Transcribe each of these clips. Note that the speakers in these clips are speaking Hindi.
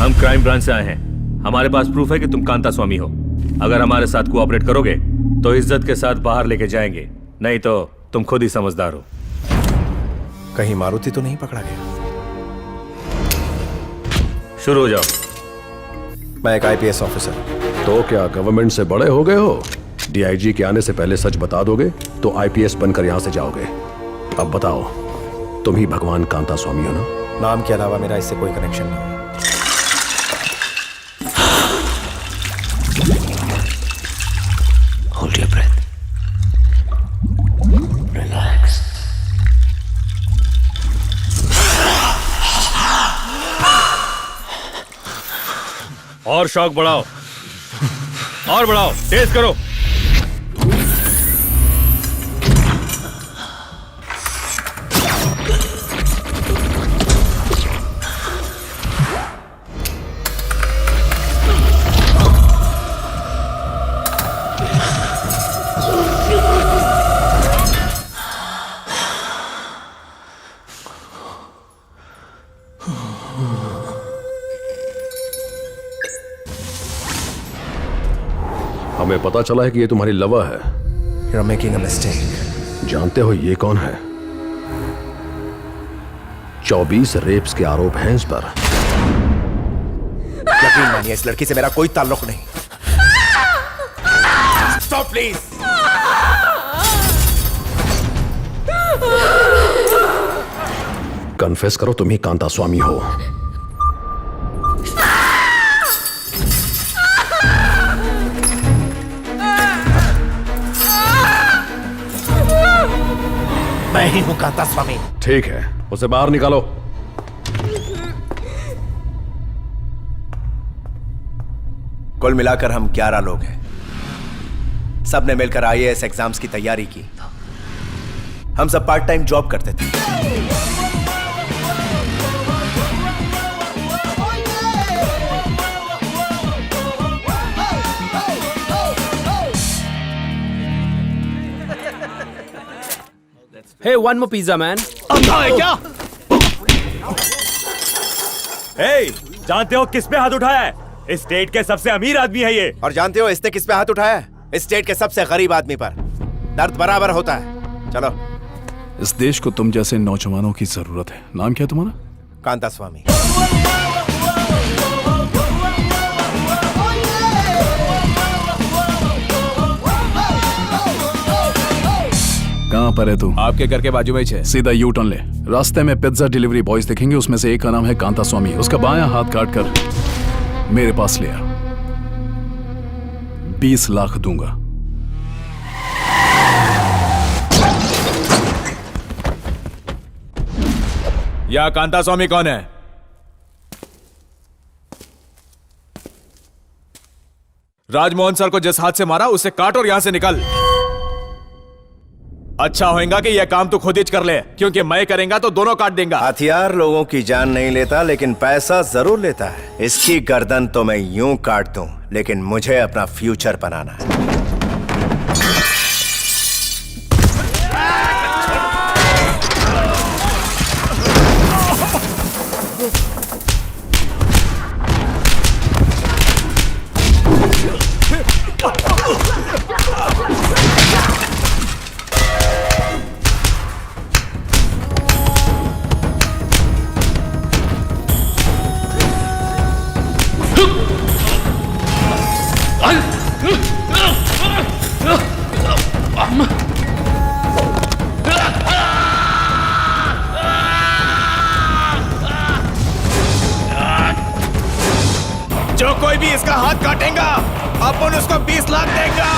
हम क्राइम ब्रांच से आए हैं। हमारे पास प्रूफ है कि तुम कांता स्वामी हो। अगर हमारे साथ कोऑपरेट करोगे तो इज्जत के साथ बाहर लेके जाएंगे, नहीं तो तुम खुद ही समझदार हो। कहीं मारुति तो नहीं पकड़ा गया? शुरू हो जाओ। मैं एक आईपीएस ऑफिसर। तो क्या गवर्नमेंट से बड़े हो गए हो? डीआईजी के आने से पहले सच बता दोगे तो आईपीएस बनकर यहां से जाओगे। अब बताओ, तुम ही भगवान कांता स्वामी हो ना? नाम के अलावा मेरा इससे कोई कनेक्शन नहीं है। Hold your breath. Relax. और शौक बढ़ाओ, और बढ़ाओ, तेज करो। हमें पता चला है कि ये तुम्हारी लवर है। You're making a mistake. जानते हो ये कौन है? 24 रेप्स के आरोप हैं इस पर। यकीन मानिए, इस लड़की से मेरा कोई ताल्लुक नहीं। Stop, please. कन्फेस करो, तुम ही कांता स्वामी हो। मैं ही हूं कांता स्वामी। ठीक है, उसे बाहर निकालो। कुल मिलाकर हम 11 लोग हैं। सबने मिलकर आईएएस एग्जाम्स की तैयारी की। हम सब पार्ट टाइम जॉब करते थे। Hey, one more pizza, man. क्या? Hey, जानते हो किस पे हाथ उठाया है? इस स्टेट के सबसे अमीर आदमी है ये। और जानते हो इसने किस पे हाथ उठाया है? इस स्टेट के सबसे गरीब आदमी पर। दर्द बराबर होता है। चलो। इस देश को तुम जैसे नौजवानों की जरूरत है। नाम क्या है तुम्हारा? कांता स्वामी। कहाँ पर है तू? आपके घर के बाजू में ही है। सीधा यू टर्न ले। रास्ते में पिज्जा डिलीवरी बॉयज दिखेंगे, उसमें से एक का नाम है कांता स्वामी। उसका बायां हाथ काट कर मेरे पास ले आ। 20 लाख दूंगा। यह कांता स्वामी कौन है? राजमोहन सर को जिस हाथ से मारा उसे काट और यहां से निकल। अच्छा होगा कि यह काम तू खुद ही कर ले, क्योंकि मैं करेंगा तो दोनों काट देंगा। हथियार लोगों की जान नहीं लेता, लेकिन पैसा जरूर लेता है। इसकी गर्दन तो मैं यूं काट दूं, लेकिन मुझे अपना फ्यूचर बनाना है। जो कोई भी इसका हाथ काटेगा अपन उसको 20 लाख देगा।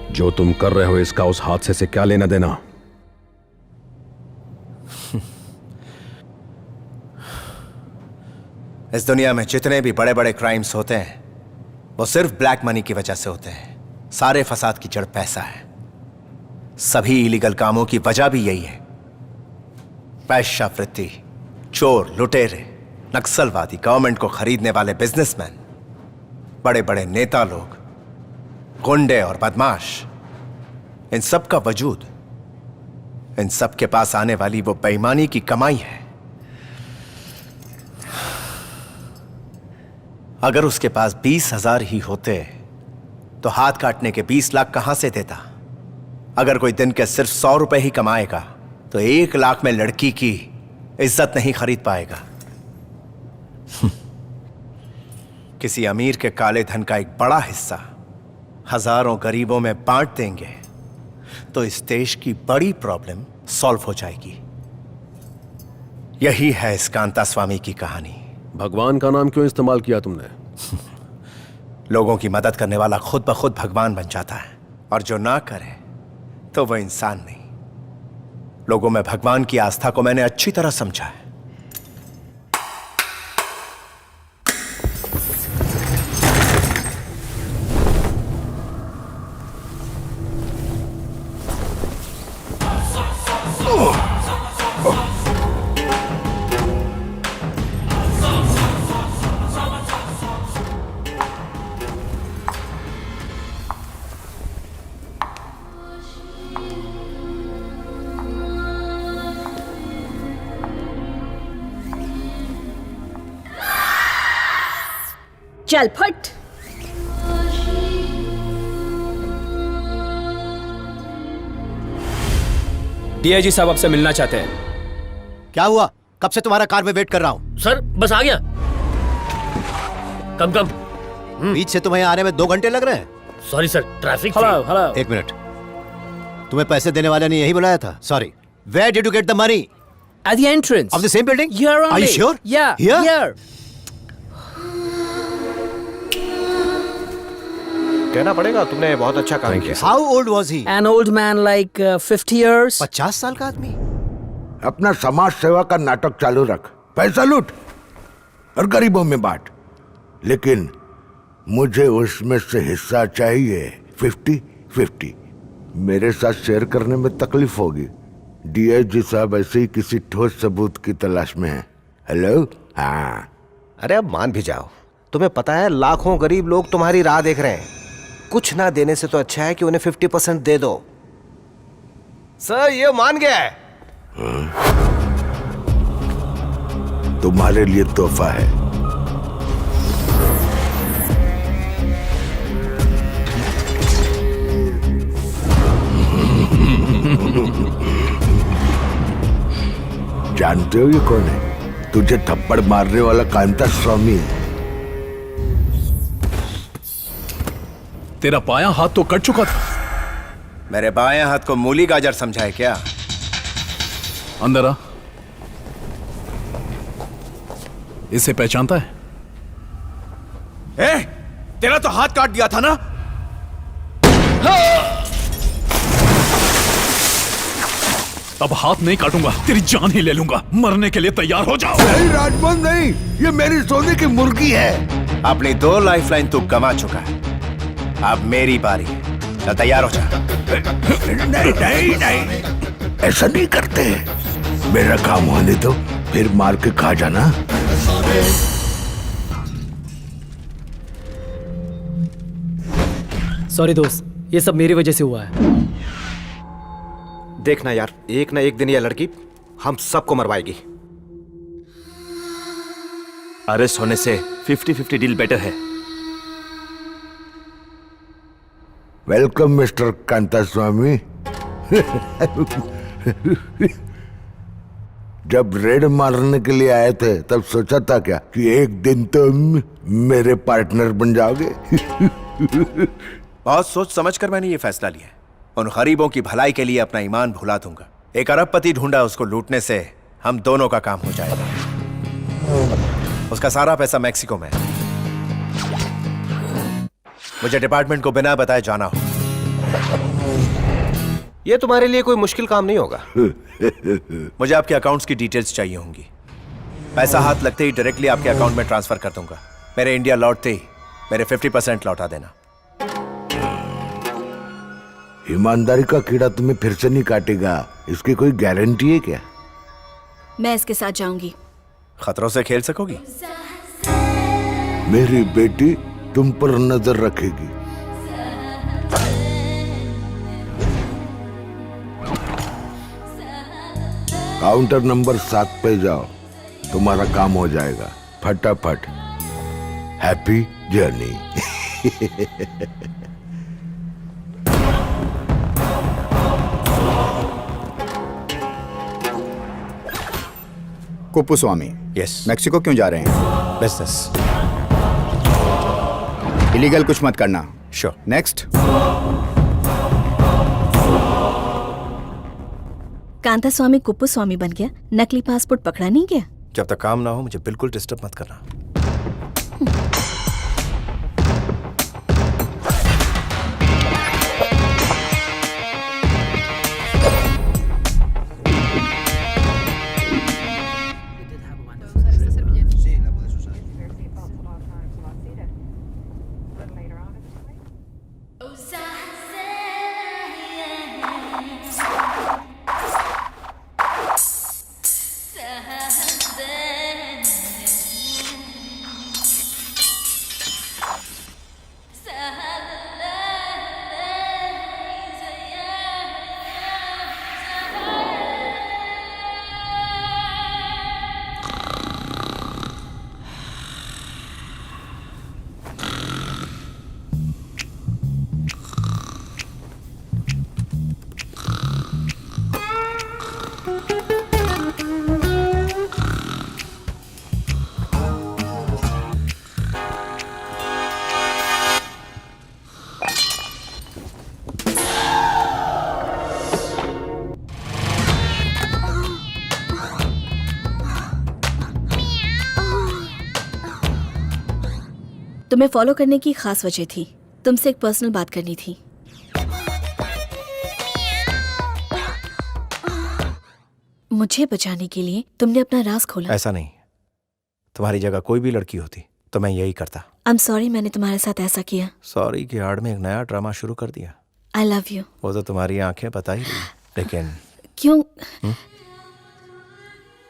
जो तुम कर रहे हो इसका उस हादसे से क्या लेना देना? इस दुनिया में जितने भी बड़े बड़े क्राइम्स होते हैं वो सिर्फ ब्लैक मनी की वजह से होते हैं। सारे फसाद की जड़ पैसा है। सभी इलीगल कामों की वजह भी यही है। वेश्यावृत्ति, चोर, लुटेरे, नक्सलवादी, गवर्नमेंट को खरीदने वाले बिजनेसमैन, बड़े बड़े नेता लोग, गुंडे और बदमाश, इन सब का वजूद, इन सब के पास आने वाली वो बेईमानी की कमाई है। अगर उसके पास 20,000 ही होते तो हाथ काटने के 20 लाख कहां से देता? अगर कोई दिन के सिर्फ 100 रुपए ही कमाएगा तो 1 लाख में लड़की की इज्जत नहीं खरीद पाएगा। किसी अमीर के काले धन का एक बड़ा हिस्सा हजारों गरीबों में बांट देंगे तो इस देश की बड़ी प्रॉब्लम सॉल्व हो जाएगी। यही है इस कांता स्वामी की कहानी। भगवान का नाम क्यों इस्तेमाल किया तुमने? लोगों की मदद करने वाला खुद ब खुद भगवान बन जाता है, और जो ना करे तो वह इंसान नहीं। लोगों में भगवान की आस्था को मैंने अच्छी तरह समझा है। चल फट। डीआईजी साहब आपसे मिलना चाहते हैं। क्या हुआ? कब से तुम्हारा कार में वेट कर रहा हूँ। सर बस आ गया। कम बीच से तुम्हें आने में 2 घंटे लग रहे हैं। Sorry sir, traffic. Hello 1 minute, तुम्हें पैसे देने वाले ने यही बुलाया था। Sorry. Where did you get the money? At the entrance Of the same building? Here only. Are you sure? Yeah. Here? कहना पड़ेगा, तुमने बहुत अच्छा काम किया। How old was he? An old man like 50 years. 50 साल का आदमी। अपना समाज सेवा का नाटक चालू रख, पैसा लूट और गरीबों में बांट, लेकिन मुझे उसमें से हिस्सा चाहिए। 50-50 मेरे साथ शेयर करने में तकलीफ होगी। डीआईजी साहब ऐसे ही किसी ठोस सबूत की तलाश में हैं। हेलो। हाँ, अरे अब मान भी जाओ। तुम्हें पता है लाखों गरीब लोग तुम्हारी राह देख रहे हैं। कुछ ना देने से तो अच्छा है कि उन्हें 50% दे दो। सर ये मान गया है। तुम्हारे लिए तोहफा है। जानते हो ये कौन है? तुझे थप्पड़ मारने वाला कांता स्वामी है। तेरा बायां हाथ तो कट चुका था। मेरे बाएं हाथ को मूली गाजर समझा है क्या? अंदर आ। इसे पहचानता है? ए, तेरा तो हाथ काट दिया था ना? अब हाथ नहीं काटूंगा, तेरी जान ही ले लूंगा। मरने के लिए तैयार हो जाओ। नहीं राजबंद नहीं, ये मेरी सोने की मुर्गी है। अपनी 2 लाइफलाइन तू गंवा चुका है, अब मेरी बारी है। तो तैयार हो जा। नहीं नहीं नहीं, ऐसा नहीं करते। मेरा काम होने दो, फिर मार के खा जाना। सॉरी दोस्त, ये सब मेरी वजह से हुआ है। देखना यार, एक ना एक दिन ये लड़की हम सबको मरवाएगी। अरेस्ट होने से 50-50 डील बेटर है। वेलकम मिस्टर कांता स्वामी। जब रेड मारने के लिए आए थे तब सोचा था क्या कि एक दिन तुम मेरे पार्टनर बन जाओगे? बहुत सोच समझकर मैंने ये फैसला लिया। उन गरीबों की भलाई के लिए अपना ईमान भुला दूंगा। एक अरबपति ढूंढा, उसको लूटने से हम दोनों का काम हो जाएगा। उसका सारा पैसा मैक्सिको में है। मुझे डिपार्टमेंट को बिना बताए जाना हो। ये तुम्हारे लिए कोई मुश्किल काम नहीं होगा। मुझे आपके अकाउंट्स की डिटेल्स चाहिए होंगी। पैसा हाथ लगते ही डायरेक्टली आपके अकाउंट में ट्रांसफर कर दूंगा। मेरे इंडिया लौटते ही मेरे 50% लौटा देना। ईमानदारी का कीड़ा तुम्हें फिर से नहीं काटेगा, इसकी कोई गारंटी है क्या? मैं इसके साथ जाऊंगी। खतरों से खेल सकोगी? मेरी बेटी तुम पर नजर रखेगी। काउंटर नंबर 7 पे जाओ, तुम्हारा काम हो जाएगा फटाफट। Happy journey. Kuppuswamy, yes. Mexico क्यों जा रहे हैं? बिजनेस। इलीगल कुछ मत करना। श्योर। नेक्स्ट। कांता स्वामी कुप्पुस्वामी बन गया, नकली पासपोर्ट पकड़ा नहीं गया। जब तक काम ना हो मुझे बिल्कुल डिस्टर्ब मत करना। तुम्हें फॉलो करने की खास वजह थी। तुमसे एक पर्सनल बात करनी थी। मुझे बचाने के लिए तुमने अपना राज खोला। ऐसा नहीं, तुम्हारी जगह कोई भी लड़की होती तो मैं यही करता। आई एम सॉरी मैंने तुम्हारे साथ ऐसा किया। सॉरी की आड़ में एक नया ड्रामा शुरू कर दिया। I love you. वो तो तुम्हारी आंखें बता ही रही, लेकिन क्यों?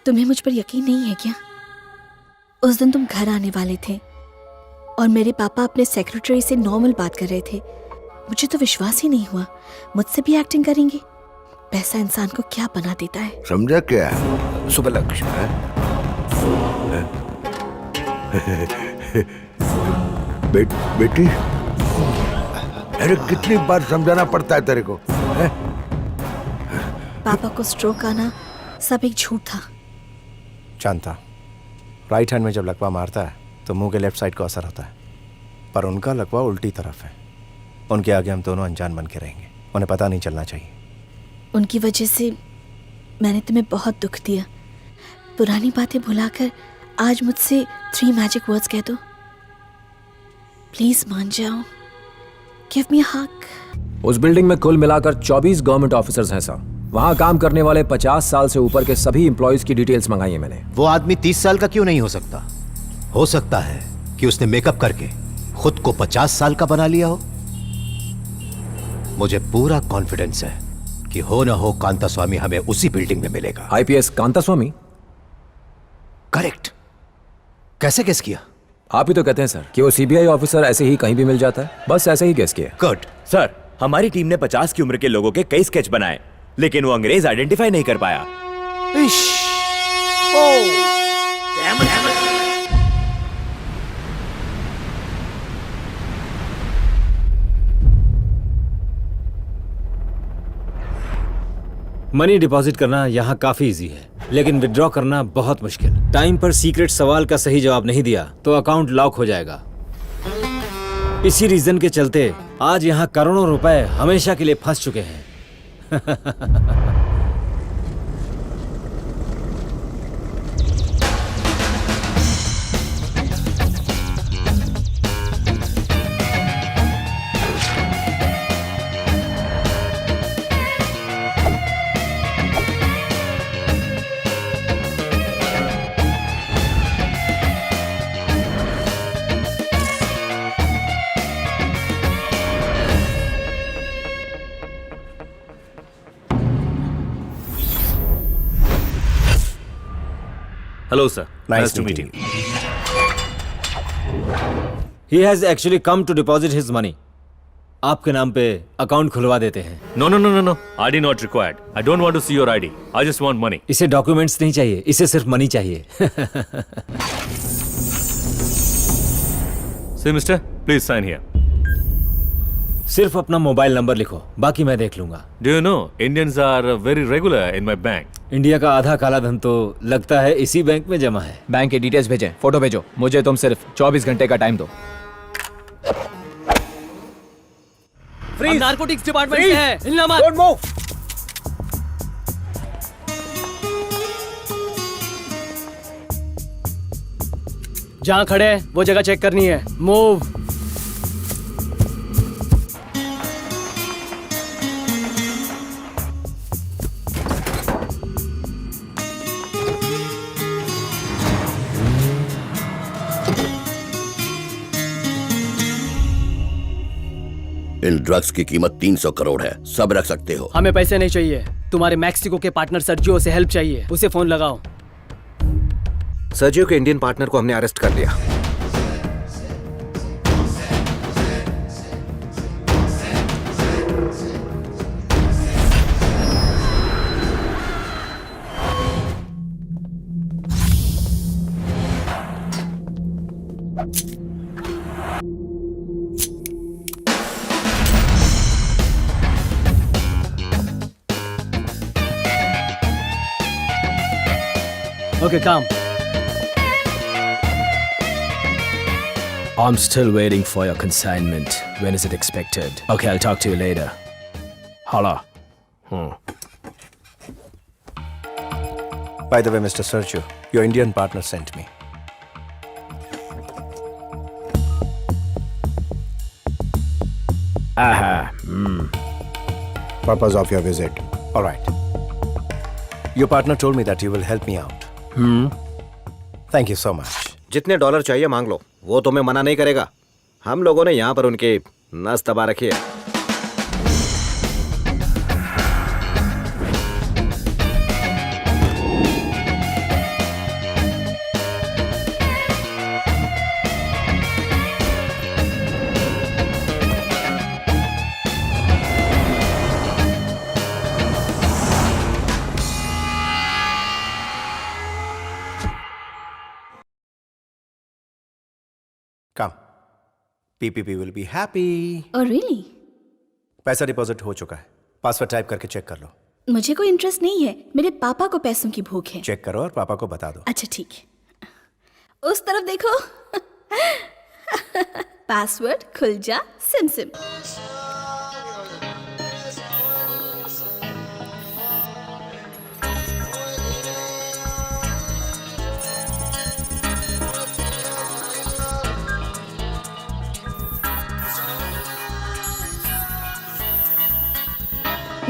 तुम्हें मुझ पर यकीन नहीं है क्या? उस दिन तुम घर आने वाले थे और मेरे पापा अपने सेक्रेटरी से नॉर्मल बात कर रहे थे। मुझे तो विश्वास ही नहीं हुआ मुझसे भी एक्टिंग करेंगे। पैसा इंसान को क्या बना देता है। समझा क्या? सुबह लक्ष्य बेटी, अरे कितनी बार समझाना पड़ता है तेरे को? पापा को स्ट्रोक आना सब एक झूठ था। जानता, राइट हैंड में जब लकवा मारता है तो मुंह के लेफ्ट साइड को असर होता है, पर उनका लकवा उल्टी तरफ है। उनके आगे हम दोनों अनजान बन के रहेंगे, उन्हें पता नहीं चलना चाहिए। उनकी वजह से मैंने तुम्हें बहुत दुख दिया। पुरानी बातें भुलाकर आज मुझसे 3 मैजिक वर्ड्स कह दो। प्लीज मान जाओ। गिव मी अ हग। उस बिल्डिंग में कुल मिलाकर 24 गवर्नमेंट ऑफिसर्स हैं सर। वहां काम करने वाले 50 साल से ऊपर के सभी एम्प्लॉयज की डिटेल्स मंगाई है मैंने। वो आदमी 30 साल का क्यों नहीं हो सकता? हो सकता है कि उसने मेकअप करके खुद को 50 साल का बना लिया हो। मुझे पूरा कॉन्फिडेंस है कि हो ना हो कांता स्वामी हमें उसी बिल्डिंग में मिलेगा। आईपीएस कांता स्वामी? करेक्ट। कैसे गेस किया? आप ही तो कहते हैं सर कि वो सीबीआई ऑफिसर ऐसे ही कहीं भी मिल जाता है। बस ऐसे ही गेस किया। कट। सर, हमारी टीम ने 50 की उम्र के लोगों के कई स्केच बनाए, लेकिन वो अंग्रेज आइडेंटिफाई नहीं कर पाया। मनी डिपॉजिट करना यहाँ काफी इजी है, लेकिन विड्रॉ करना बहुत मुश्किल। टाइम पर सीक्रेट सवाल का सही जवाब नहीं दिया तो अकाउंट लॉक हो जाएगा। इसी रीजन के चलते आज यहाँ करोड़ों रुपए हमेशा के लिए फंस चुके हैं। Hello sir, Nice to meeting meet you. He has actually come to deposit his money. आपके नाम पे अकाउंट खुलवा देते हैं। No no no no no, ID not required. I don't want to see your ID, I just want money. इसे डॉक्यूमेंट्स नहीं चाहिए, इसे सिर्फ मनी चाहिए। See mister, please sign here. सिर्फ अपना मोबाइल नंबर लिखो, बाकी मैं देख लूंगा। Do you know Indians are very regular in my bank. India का आधा काला धन तो लगता है इसी बैंक में जमा है। बैंक के डिटेल्स भेजें, फोटो भेजो। मुझे तुम सिर्फ 24 घंटे का टाइम दो। नारकोटिक्स डिपार्टमेंट से है, हिलना मत। Don't move. जहां खड़े हैं वो जगह चेक करनी है। मूव। इन ड्रग्स की कीमत 300 करोड़ है, सब रख सकते हो। हमें पैसे नहीं चाहिए, तुम्हारे मैक्सिको के पार्टनर सर्जियो से हेल्प चाहिए, उसे फोन लगाओ। सर्जियो के इंडियन पार्टनर को हमने अरेस्ट कर लिया। Okay, come. I'm still waiting for your consignment. When is it expected? Okay, I'll talk to you later. Holla. By the way, Mr. Sergio, your Indian partner sent me. Purpose of your visit. All right. Your partner told me that you will help me out. Thank you so much. जितने डॉलर चाहिए मांग लो, वो तुम्हें मना नहीं करेगा। हम लोगों ने यहाँ पर उनके नस दबा रखी है। Come. PPP will be happy. Oh really? पैसा डिपॉजिट हो चुका है। पासवर्ड टाइप करके चेक कर लो। मुझे कोई इंटरेस्ट नहीं है, मेरे पापा को पैसों की भूख है। चेक करो और पापा को बता दो। अच्छा ठीक है, उस तरफ देखो। पासवर्ड खुल जा सिम सिम।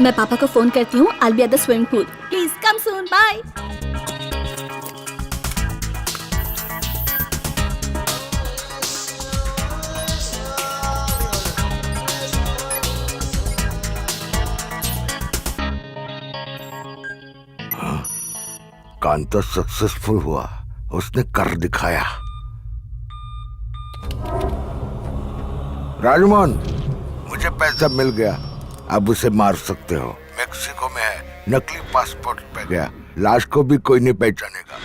मैं पापा को फोन करती हूँ। I'll be at the swimming pool. Please come soon. Bye. Kanta successful हुआ, उसने कर दिखाया। राजमोहन, मुझे पैसा मिल गया, अब उसे मार सकते हो। मेक्सिको में है, नकली पासपोर्ट पे गया, लाश को भी कोई नहीं पहचानेगा।